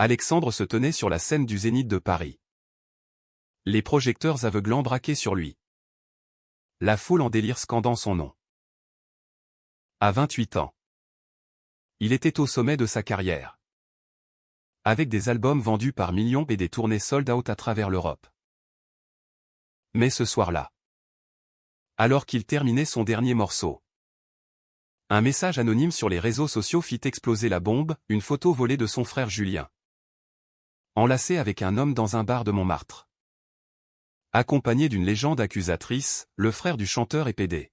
Alexandre se tenait sur la scène du Zénith de Paris. Les projecteurs aveuglants braqués sur lui. La foule en délire scandant son nom. À 28 ans. Il était au sommet de sa carrière. Avec des albums vendus par millions et des tournées sold out à travers l'Europe. Mais ce soir-là, alors qu'il terminait son dernier morceau, un message anonyme sur les réseaux sociaux fit exploser la bombe, une photo volée de son frère Julien. Enlacé avec un homme dans un bar de Montmartre. Accompagné d'une légende accusatrice, le frère du chanteur est pédé.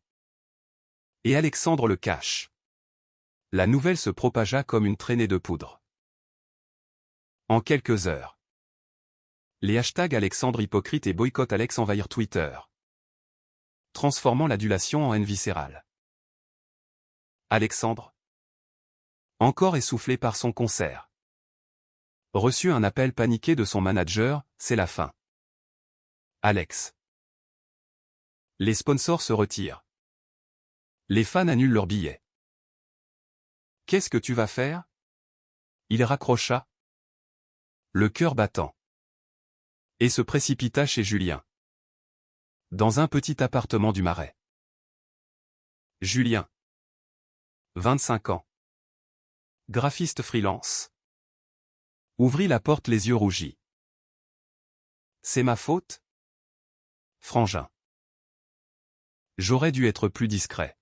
Et Alexandre le cache. La nouvelle se propagea comme une traînée de poudre. En quelques heures, les hashtags Alexandre hypocrite et boycott Alex envahirent Twitter, transformant l'adulation en haine viscérale. Alexandre, encore essoufflé par son concert, reçut un appel paniqué de son manager, c'est la fin. Alex. Les sponsors se retirent. Les fans annulent leurs billets. Qu'est-ce que tu vas faire? Il raccrocha, le cœur battant, et se précipita chez Julien, dans un petit appartement du Marais. Julien, 25 ans, graphiste freelance, ouvrit la porte les yeux rougis. C'est ma faute? Frangin. J'aurais dû être plus discret.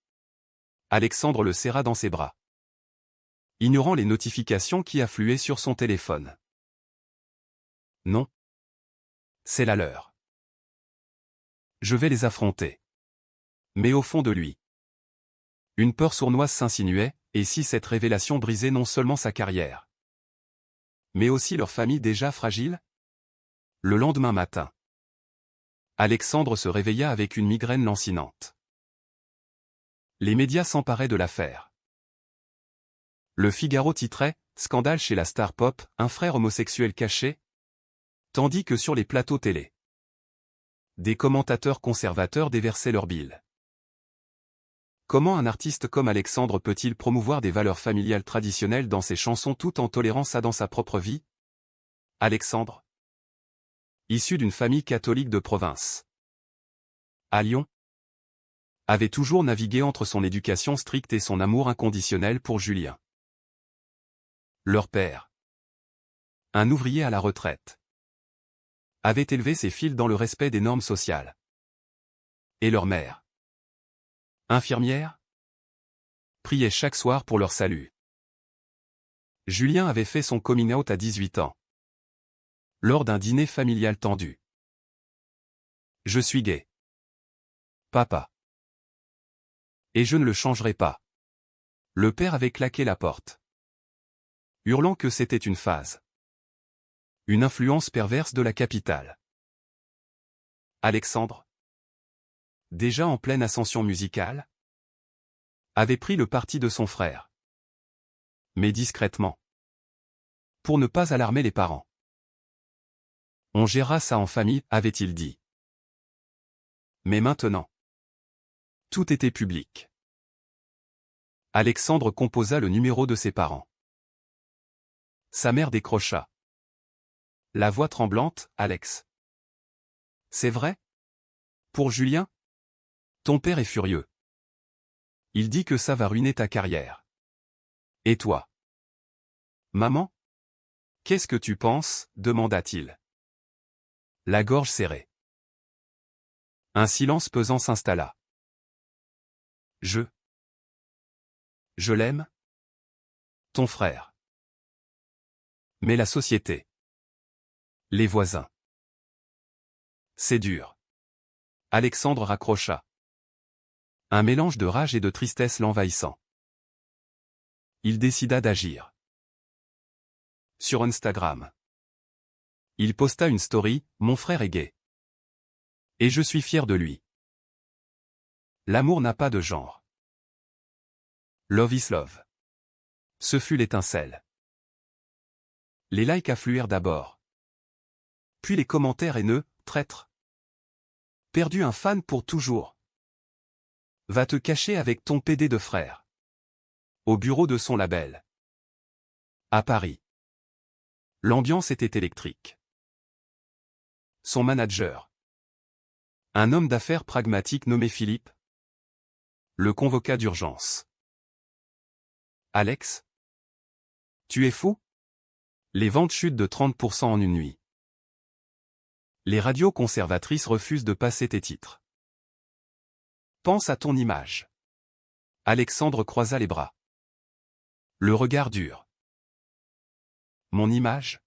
Alexandre le serra dans ses bras, ignorant les notifications qui affluaient sur son téléphone. Non. C'est la leur. Je vais les affronter. Mais au fond de lui, une peur sournoise s'insinuait, et si cette révélation brisait non seulement sa carrière, mais aussi leur famille déjà fragile? Le lendemain matin, Alexandre se réveilla avec une migraine lancinante. Les médias s'emparaient de l'affaire. Le Figaro titrait « Scandale chez la star pop, un frère homosexuel caché », tandis que sur les plateaux télé, des commentateurs conservateurs déversaient leur bile. Comment un artiste comme Alexandre peut-il promouvoir des valeurs familiales traditionnelles dans ses chansons tout en tolérant ça dans sa propre vie? Alexandre, issu d'une famille catholique de province, à Lyon, avait toujours navigué entre son éducation stricte et son amour inconditionnel pour Julien. Leur père, un ouvrier à la retraite, avait élevé ses filles dans le respect des normes sociales. Et leur mère, infirmière, priait chaque soir pour leur salut. Julien avait fait son coming out à 18 ans. Lors d'un dîner familial tendu. Je suis gay. Papa. Et je ne le changerai pas. Le père avait claqué la porte, hurlant que c'était une phase. Une influence perverse de la capitale. Alexandre, déjà en pleine ascension musicale, avait pris le parti de son frère. Mais discrètement. Pour ne pas alarmer les parents. On gérera ça en famille, avait-il dit. Mais maintenant, tout était public. Alexandre composa le numéro de ses parents. Sa mère décrocha. La voix tremblante, Alex. C'est vrai? Pour Julien? Ton père est furieux. Il dit que ça va ruiner ta carrière. Et toi? Maman? Qu'est-ce que tu penses? Demanda-t-il. La gorge serrée. Un silence pesant s'installa. Je l'aime? Ton frère. Mais la société. Les voisins. C'est dur. Alexandre raccrocha. Un mélange de rage et de tristesse l'envahissant. Il décida d'agir. Sur Instagram. Il posta une story, mon frère est gay. Et je suis fier de lui. L'amour n'a pas de genre. Love is love. Ce fut l'étincelle. Les likes affluèrent d'abord. Puis les commentaires haineux, traître. Perdu un fan pour toujours. Va te cacher avec ton PD de frère. Au bureau de son label. À Paris. L'ambiance était électrique. Son manager. Un homme d'affaires pragmatique nommé Philippe. Le convoqua d'urgence. Alex? Tu es fou? Les ventes chutent de 30% en une nuit. Les radios conservatrices refusent de passer tes titres. Pense à ton image. Alexandre croisa les bras. Le regard dur. Mon image?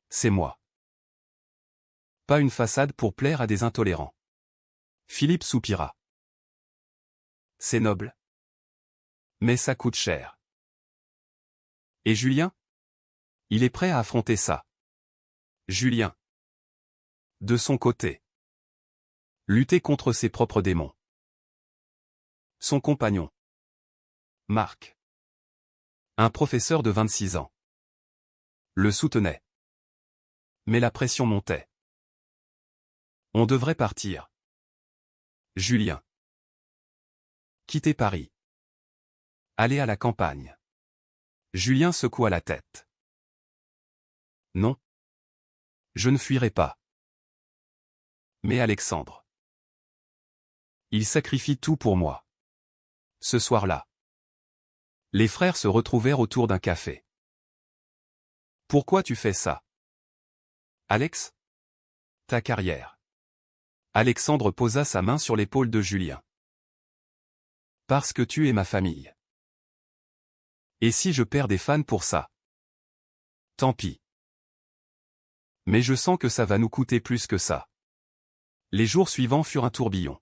C'est moi. Pas une façade pour plaire à des intolérants. Philippe soupira. C'est noble. Mais ça coûte cher. Et Julien? Il est prêt à affronter ça. Julien. De son côté. Lutter contre ses propres démons. Son compagnon. Marc. Un professeur de 26 ans. Le soutenait. Mais la pression montait. On devrait partir. Julien. Quitter Paris. Aller à la campagne. Julien secoua la tête. Non. Je ne fuirai pas. Mais Alexandre. Il sacrifie tout pour moi. Ce soir-là. Les frères se retrouvèrent autour d'un café. Pourquoi tu fais ça? Alex? Ta carrière. Alexandre posa sa main sur l'épaule de Julien. Parce que tu es ma famille. Et si je perds des fans pour ça? Tant pis. Mais je sens que ça va nous coûter plus que ça. Les jours suivants furent un tourbillon.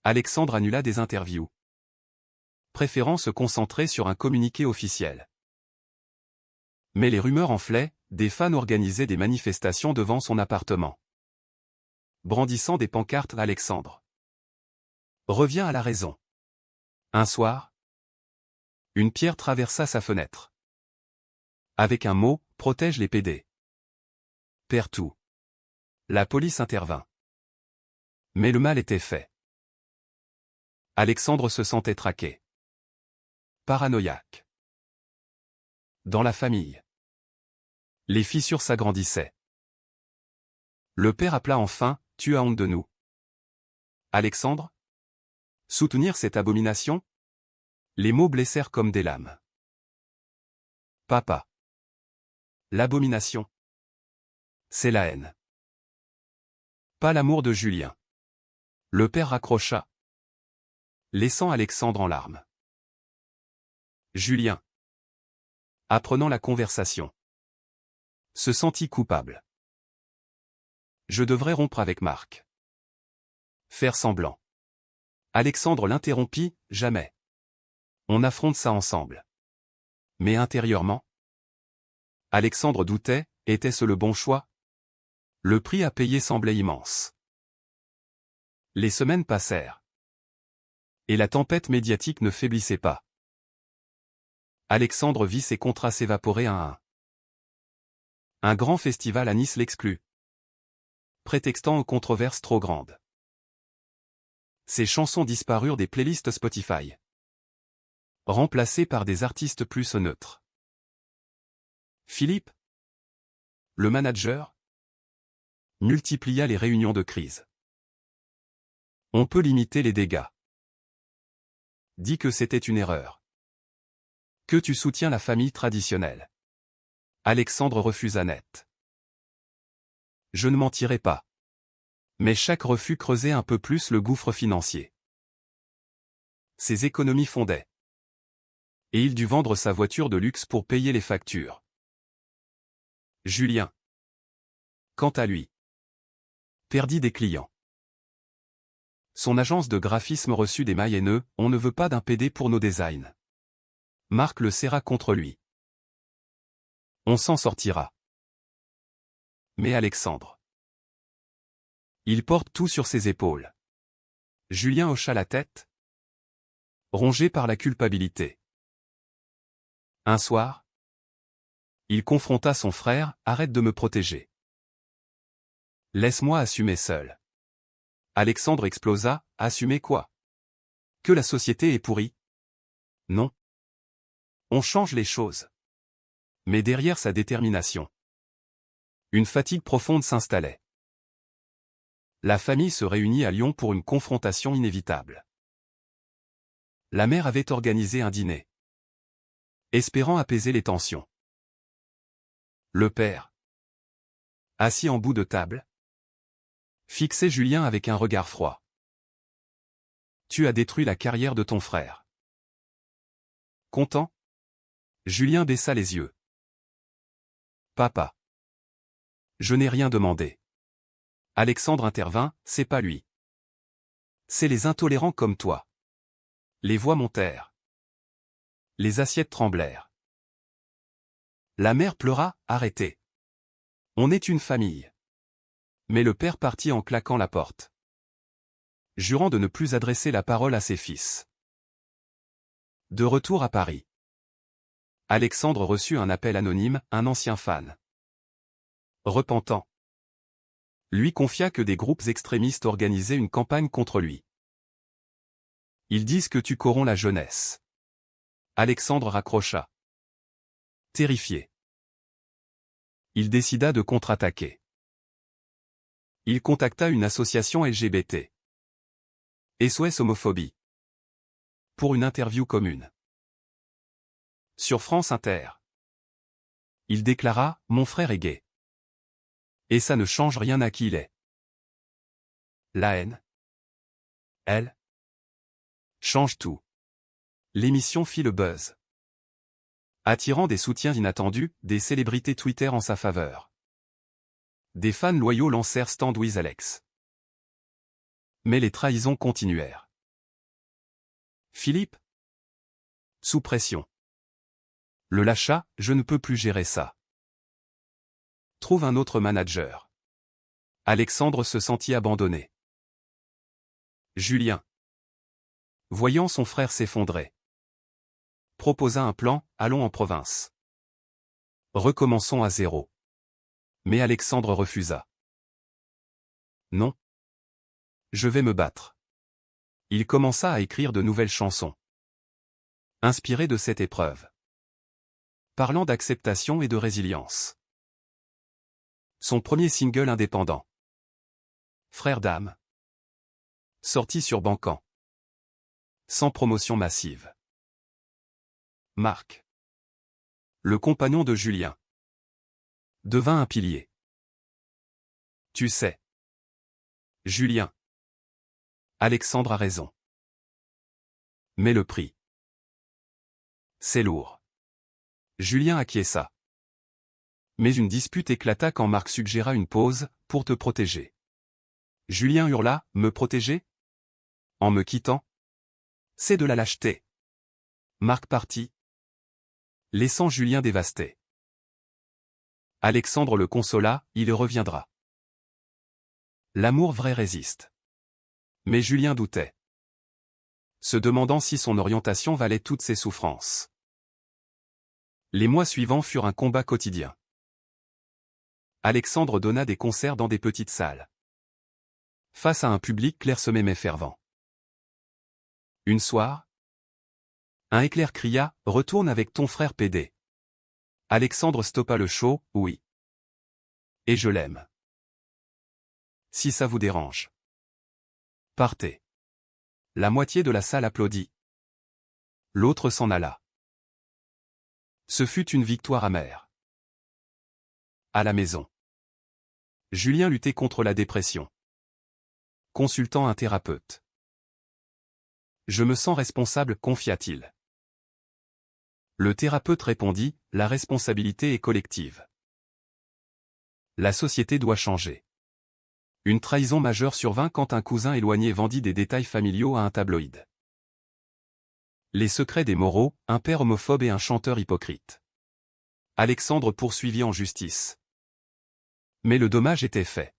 Alexandre annula des interviews, préférant se concentrer sur un communiqué officiel. Mais les rumeurs enflaient, des fans organisaient des manifestations devant son appartement. Brandissant des pancartes, Alexandre revient à la raison. Un soir, une pierre traversa sa fenêtre. Avec un mot, protège les PD. Perds tout. La police intervint. Mais le mal était fait. Alexandre se sentait traqué. Paranoïaque. Dans la famille. Les fissures s'agrandissaient. Le père appela enfin, « Tu as honte de nous. » Alexandre? Soutenir cette abomination? Les mots blessèrent comme des lames. Papa. L'abomination. C'est la haine. Pas l'amour de Julien. Le père raccrocha, laissant Alexandre en larmes. Julien, apprenant la conversation, se sentit coupable. Je devrais rompre avec Marc. Faire semblant. Alexandre l'interrompit, jamais. On affronte ça ensemble. Mais intérieurement, Alexandre doutait, était-ce le bon choix? Le prix à payer semblait immense. Les semaines passèrent. Et la tempête médiatique ne faiblissait pas. Alexandre vit ses contrats s'évaporer un à un. Un grand festival à Nice l'exclut, prétextant aux controverses trop grandes. Ses chansons disparurent des playlists Spotify, remplacées par des artistes plus neutres. Philippe, le manager, multiplia les réunions de crise. On peut limiter les dégâts. Dis que c'était une erreur. Que tu soutiens la famille traditionnelle. Alexandre refusa net. Je ne mentirai pas. Mais chaque refus creusait un peu plus le gouffre financier. Ses économies fondaient. Et il dut vendre sa voiture de luxe pour payer les factures. Julien, quant à lui, perdit des clients. Son agence de graphisme reçut des mails haineux, on ne veut pas d'un PD pour nos designs. Marc le serra contre lui. On s'en sortira. Mais Alexandre, il porte tout sur ses épaules. Julien hocha la tête, rongé par la culpabilité. Un soir, il confronta son frère, arrête de me protéger. Laisse-moi assumer seul. Alexandre explosa, assumer quoi? Que la société est pourrie? Non. On change les choses. Mais derrière sa détermination, une fatigue profonde s'installait. La famille se réunit à Lyon pour une confrontation inévitable. La mère avait organisé un dîner, espérant apaiser les tensions. Le père, assis en bout de table, fixait Julien avec un regard froid. « Tu as détruit la carrière de ton frère. » Content, Julien baissa les yeux. « Papa. Je n'ai rien demandé. » Alexandre intervint, « C'est pas lui. C'est les intolérants comme toi. » Les voix montèrent. Les assiettes tremblèrent. La mère pleura, « Arrêtez. On est une famille. » Mais le père partit en claquant la porte, jurant de ne plus adresser la parole à ses fils. De retour à Paris, Alexandre reçut un appel anonyme, un ancien fan, repentant, lui confia que des groupes extrémistes organisaient une campagne contre lui. Ils disent que tu corromps la jeunesse. Alexandre raccrocha. Terrifié, il décida de contre-attaquer. Il contacta une association LGBT, SOS Homophobie, pour une interview commune. Sur France Inter, il déclara « Mon frère est gay. Et ça ne change rien à qui il est. La haine, elle, change tout. » L'émission fit le buzz, attirant des soutiens inattendus, des célébrités Twitter en sa faveur. Des fans loyaux lancèrent Stand with Alex. Mais les trahisons continuèrent. Philippe, sous pression, le lâcha, « Je ne peux plus gérer ça. Trouve un autre manager. » Alexandre se sentit abandonné. Julien, voyant son frère s'effondrer, proposa un plan, « Allons en province. Recommençons à zéro. » Mais Alexandre refusa. Non. Je vais me battre. Il commença à écrire de nouvelles chansons, inspirées de cette épreuve, parlant d'acceptation et de résilience. Son premier single indépendant, Frère d'âme, sorti sur Bancan, sans promotion massive. Marc, le compagnon de Julien, devint un pilier. Tu sais, Julien, Alexandre a raison. Mais le prix, c'est lourd. Julien acquiesça. Mais une dispute éclata quand Marc suggéra une pause, pour te protéger. Julien hurla, « Me protéger ? En me quittant ? C'est de la lâcheté. » Marc partit, laissant Julien dévasté. Alexandre le consola, « Il reviendra. » L'amour vrai résiste. Mais Julien doutait, se demandant si son orientation valait toutes ses souffrances. Les mois suivants furent un combat quotidien. Alexandre donna des concerts dans des petites salles, face à un public clairsemé mais fervent. Une soir, un éclair cria, « Retourne avec ton frère PD. » Alexandre stoppa le show, « Oui. Et je l'aime. Si ça vous dérange, partez. » La moitié de la salle applaudit. L'autre s'en alla. Ce fut une victoire amère. À la maison, Julien luttait contre la dépression, consultant un thérapeute. « Je me sens responsable, confia-t-il. Le thérapeute répondit, « La responsabilité est collective. La société doit changer. » Une trahison majeure survint quand un cousin éloigné vendit des détails familiaux à un tabloïd. Les secrets des Moreau, un père homophobe et un chanteur hypocrite. Alexandre poursuivit en justice. Mais le dommage était fait.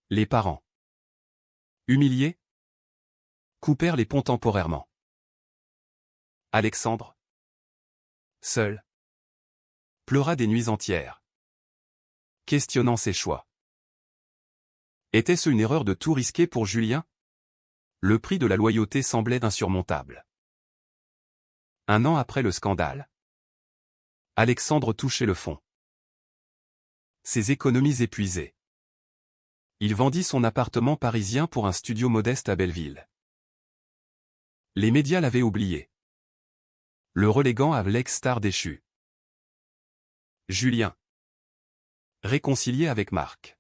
Les parents, humiliés, coupèrent les ponts temporairement. Alexandre, seul, pleura des nuits entières, questionnant ses choix. Était-ce une erreur de tout risquer pour Julien? Le prix de la loyauté semblait insurmontable. Un an après le scandale, Alexandre touchait le fond. Ses économies épuisées. Il vendit son appartement parisien pour un studio modeste à Belleville. Les médias l'avaient oublié, le reléguant à l'ex-star déchu. Julien, réconcilié avec Marc,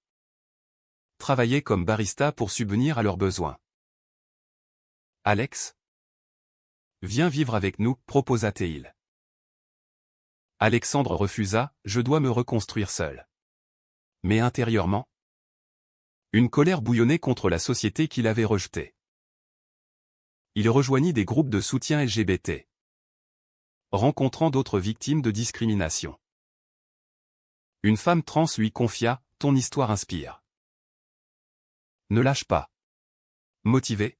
travaillait comme barista pour subvenir à leurs besoins. Alex, viens vivre avec nous, proposa-t-il. Alexandre refusa, je dois me reconstruire seul. Mais intérieurement, une colère bouillonnait contre la société qu'il avait rejetée. Il rejoignit des groupes de soutien LGBT, rencontrant d'autres victimes de discrimination. Une femme trans lui confia, ton histoire inspire. Ne lâche pas. Motivé,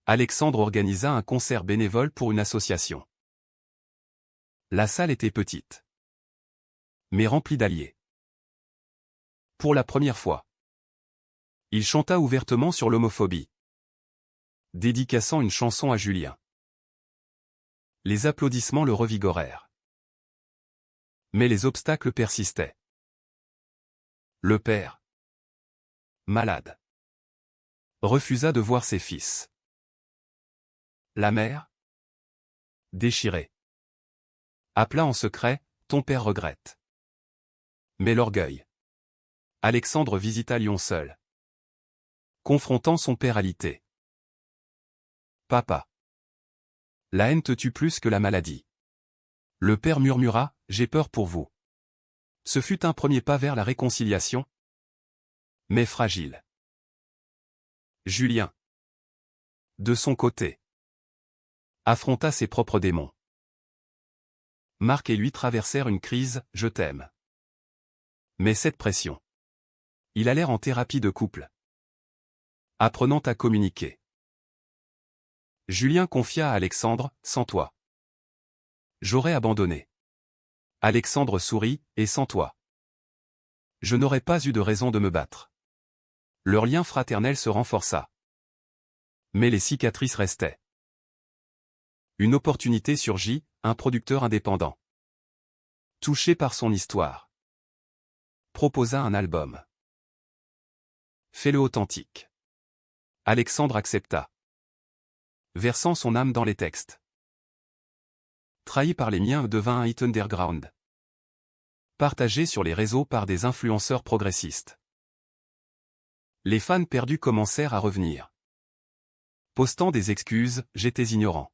Alexandre organisa un concert bénévole pour une association. La salle était petite, mais remplie d'alliés. Pour la première fois, il chanta ouvertement sur l'homophobie, dédicaçant une chanson à Julien. Les applaudissements le revigorèrent. Mais les obstacles persistaient. Le père, malade, refusa de voir ses fils. La mère, déchirée, appela en secret, ton père regrette. Mais l'orgueil. Alexandre visita Lyon seul, confrontant son père alité. Papa. La haine te tue plus que la maladie. Le père murmura, j'ai peur pour vous. Ce fut un premier pas vers la réconciliation, mais fragile. Julien, de son côté, affronta ses propres démons. Marc et lui traversèrent une crise, je t'aime. Mais cette pression. Il allèrent en thérapie de couple, apprenant à communiquer. Julien confia à Alexandre, sans toi, j'aurais abandonné. Alexandre sourit, et sans toi, je n'aurais pas eu de raison de me battre. Leur lien fraternel se renforça. Mais les cicatrices restaient. Une opportunité surgit, un producteur indépendant, touché par son histoire, proposa un album. Fais-le authentique. Alexandre accepta, versant son âme dans les textes. Trahi par les miens devint un hit underground, partagé sur les réseaux par des influenceurs progressistes. Les fans perdus commencèrent à revenir, postant des excuses, j'étais ignorant.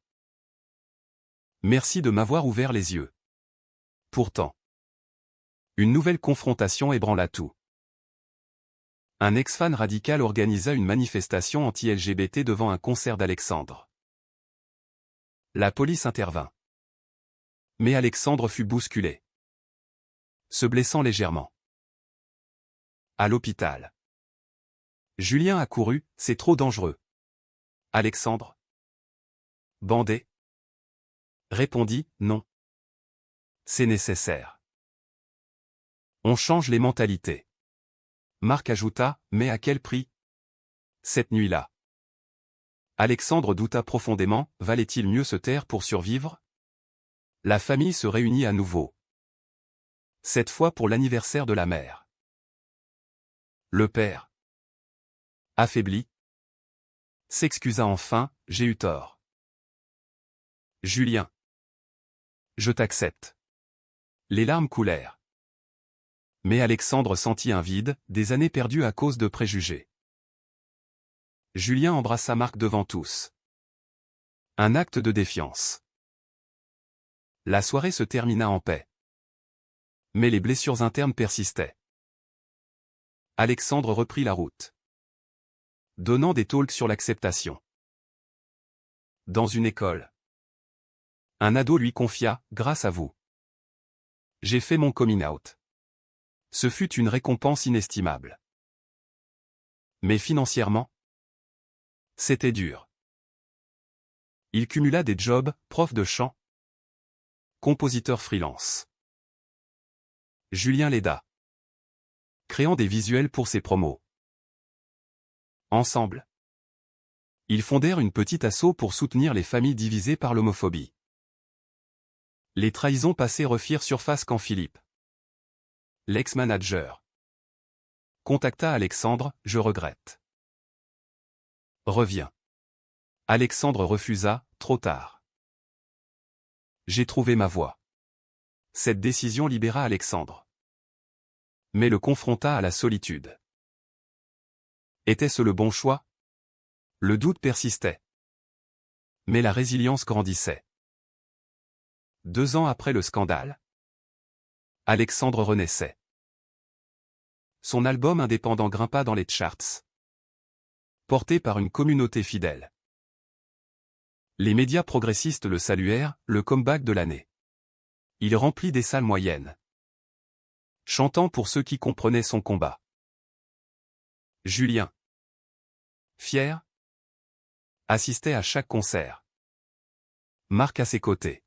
Merci de m'avoir ouvert les yeux. Pourtant, une nouvelle confrontation ébranla tout. Un ex-fan radical organisa une manifestation anti-LGBT devant un concert d'Alexandre. La police intervint. Mais Alexandre fut bousculé, se blessant légèrement. À l'hôpital. Julien accourut, c'est trop dangereux. Alexandre, bandé, répondit, non. C'est nécessaire. On change les mentalités. Marc ajouta, mais à quel prix? Cette nuit-là. Alexandre douta profondément, valait-il mieux se taire pour survivre? La famille se réunit à nouveau. Cette fois pour l'anniversaire de la mère. Le père, affaibli, s'excusa enfin, j'ai eu tort. Julien, je t'accepte. Les larmes coulèrent. Mais Alexandre sentit un vide, des années perdues à cause de préjugés. Julien embrassa Marc devant tous. Un acte de défiance. La soirée se termina en paix. Mais les blessures internes persistaient. Alexandre reprit la route, donnant des talks sur l'acceptation. Dans une école, un ado lui confia, grâce à vous, j'ai fait mon coming out. Ce fut une récompense inestimable. Mais financièrement, c'était dur. Il cumula des jobs, prof de chant, compositeur freelance. Julien l'aida, créant des visuels pour ses promos. Ensemble, ils fondèrent une petite asso pour soutenir les familles divisées par l'homophobie. Les trahisons passées refirent surface quand Philippe, l'ex-manager, contacta Alexandre, je regrette. Reviens. Alexandre refusa, trop tard. J'ai trouvé ma voie. Cette décision libéra Alexandre, mais le confronta à la solitude. Était-ce le bon choix? Le doute persistait. Mais la résilience grandissait. 2 ans après le scandale, Alexandre renaissait. Son album indépendant grimpa dans les charts, porté par une communauté fidèle. Les médias progressistes le saluèrent, le comeback de l'année. Il remplit des salles moyennes, chantant pour ceux qui comprenaient son combat. Julien, fier, assistait à chaque concert. Marc à ses côtés.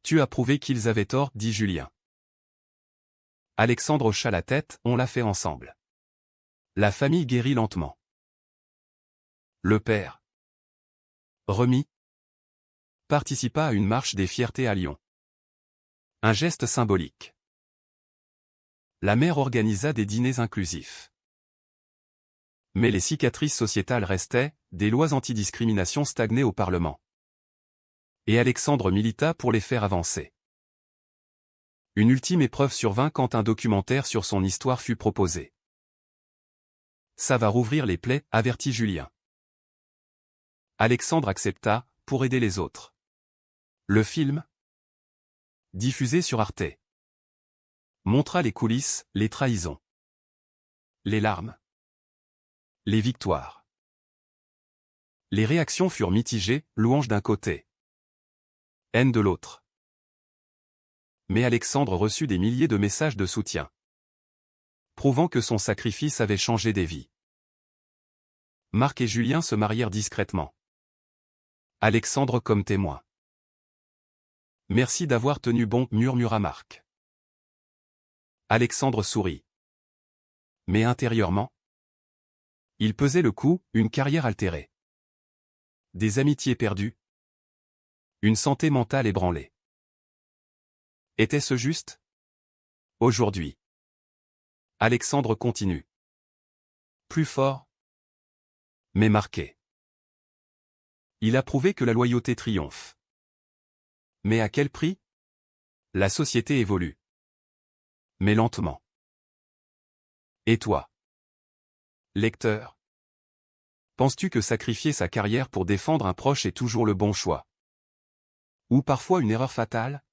Tu as prouvé qu'ils avaient tort, dit Julien. Alexandre hocha la tête, on l'a fait ensemble. La famille guérit lentement. Le père, remis, participa à une marche des fiertés à Lyon. Un geste symbolique. La mère organisa des dîners inclusifs. Mais les cicatrices sociétales restaient, des lois antidiscrimination stagnaient au Parlement. Et Alexandre milita pour les faire avancer. Une ultime épreuve survint quand un documentaire sur son histoire fut proposé. Ça va rouvrir les plaies, avertit Julien. Alexandre accepta, pour aider les autres. Le film, diffusé sur Arte, montra les coulisses, les trahisons, les larmes, les victoires. Les réactions furent mitigées, louanges d'un côté, haine de l'autre. Mais Alexandre reçut des milliers de messages de soutien, prouvant que son sacrifice avait changé des vies. Marc et Julien se marièrent discrètement. Alexandre comme témoin. Merci d'avoir tenu bon, murmura Marc. Alexandre sourit. Mais intérieurement, il pesait le coup, une carrière altérée. Des amitiés perdues. Une santé mentale ébranlée. Était-ce juste? Aujourd'hui. Alexandre continue. Plus fort, mais marqué. Il a prouvé que la loyauté triomphe. Mais à quel prix? La société évolue. Mais lentement. Et toi, lecteur? Penses-tu que sacrifier sa carrière pour défendre un proche est toujours le bon choix? Ou parfois une erreur fatale?